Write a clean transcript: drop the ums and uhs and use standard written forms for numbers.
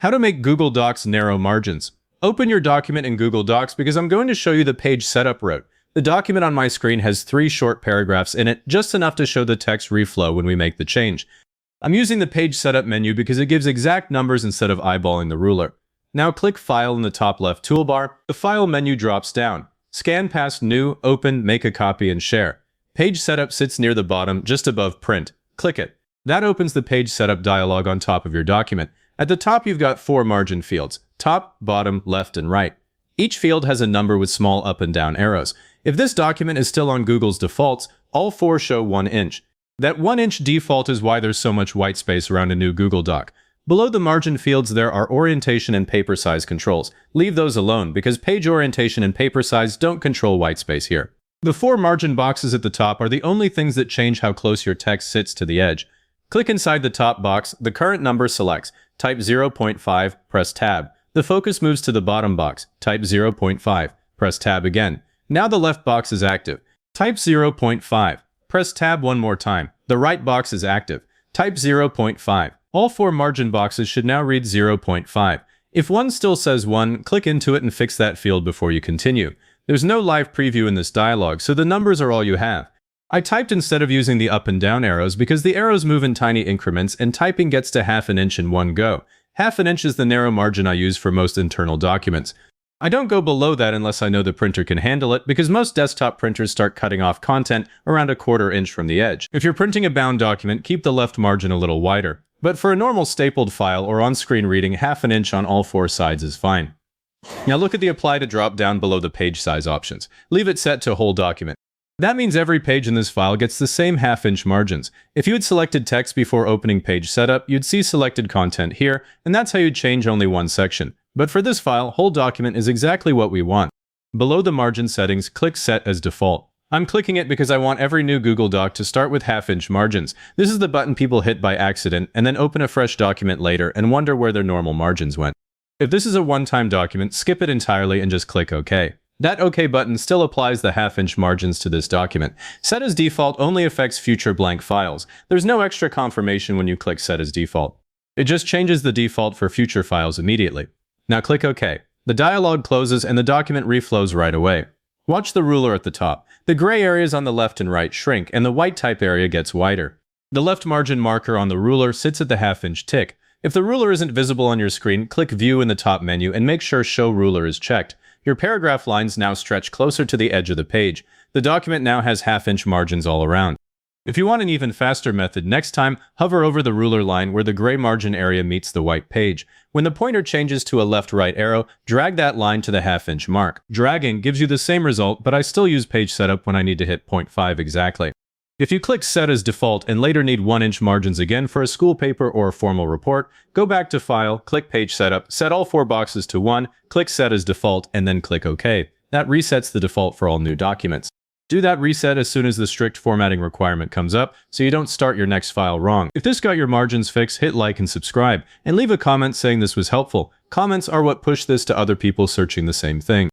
How to make Google Docs narrow margins. Open your document in Google Docs because I'm going to show you the page setup route. The document on my screen has 3 short paragraphs in it, just enough to show the text reflow when we make the change. I'm using the page setup menu because it gives exact numbers instead of eyeballing the ruler. Now click File in the top left toolbar. The File menu drops down. Scan past New, Open, Make a Copy, and Share. Page Setup sits near the bottom, just above Print. Click it. That opens the Page Setup dialog on top of your document. At the top, you've got 4 margin fields: top, bottom, left, and right. Each field has a number with small up and down arrows. If this document is still on Google's defaults, all 4 show 1 inch. That 1 inch default is why there's so much white space around a new Google Doc. Below the margin fields, there are orientation and paper size controls. Leave those alone because page orientation and paper size don't control white space here. The 4 margin boxes at the top are the only things that change how close your text sits to the edge. Click inside the top box, the current number selects. Type 0.5, press Tab. The focus moves to the bottom box. Type 0.5, press Tab again. Now the left box is active. Type 0.5. Press Tab one more time. The right box is active. Type 0.5. All 4 margin boxes should now read 0.5. If one still says 1, click into it and fix that field before you continue. There's no live preview in this dialog, so the numbers are all you have. I typed instead of using the up and down arrows because the arrows move in tiny increments and typing gets to ½ an inch in one go. ½ an inch is the narrow margin I use for most internal documents. I don't go below that unless I know the printer can handle it because most desktop printers start cutting off content around ¼ inch from the edge. If you're printing a bound document, keep the left margin a little wider. But for a normal stapled file or on-screen reading, ½ an inch on all 4 sides is fine. Now look at the Apply to drop down below the page size options. Leave it set to whole document. That means every page in this file gets the same ½ inch margins. If you had selected text before opening page setup, you'd see selected content here, and that's how you'd change only one section. But for this file, whole document is exactly what we want. Below the margin settings, click Set as Default. I'm clicking it because I want every new Google Doc to start with ½ inch margins. This is the button people hit by accident and then open a fresh document later and wonder where their normal margins went. If this is a one-time document, skip it entirely and just click OK. That OK button still applies the ½ inch margins to this document. Set as Default only affects future blank files. There's no extra confirmation when you click Set as Default. It just changes the default for future files immediately. Now click OK. The dialog closes and the document reflows right away. Watch the ruler at the top. The gray areas on the left and right shrink, and the white type area gets wider. The left margin marker on the ruler sits at the ½ inch tick. If the ruler isn't visible on your screen, click View in the top menu and make sure Show Ruler is checked. Your paragraph lines now stretch closer to the edge of the page. The document now has ½ inch margins all around. If you want an even faster method, next time, hover over the ruler line where the gray margin area meets the white page. When the pointer changes to a left-right arrow, drag that line to the ½ inch mark. Dragging gives you the same result, but I still use page setup when I need to hit 0.5 exactly. If you click Set as Default and later need 1 inch margins again for a school paper or a formal report, go back to File, click Page Setup, set all 4 boxes to 1, click Set as Default, and then click OK. That resets the default for all new documents. Do that reset as soon as the strict formatting requirement comes up, so you don't start your next file wrong. If this got your margins fixed, hit like and subscribe, and leave a comment saying this was helpful. Comments are what push this to other people searching the same thing.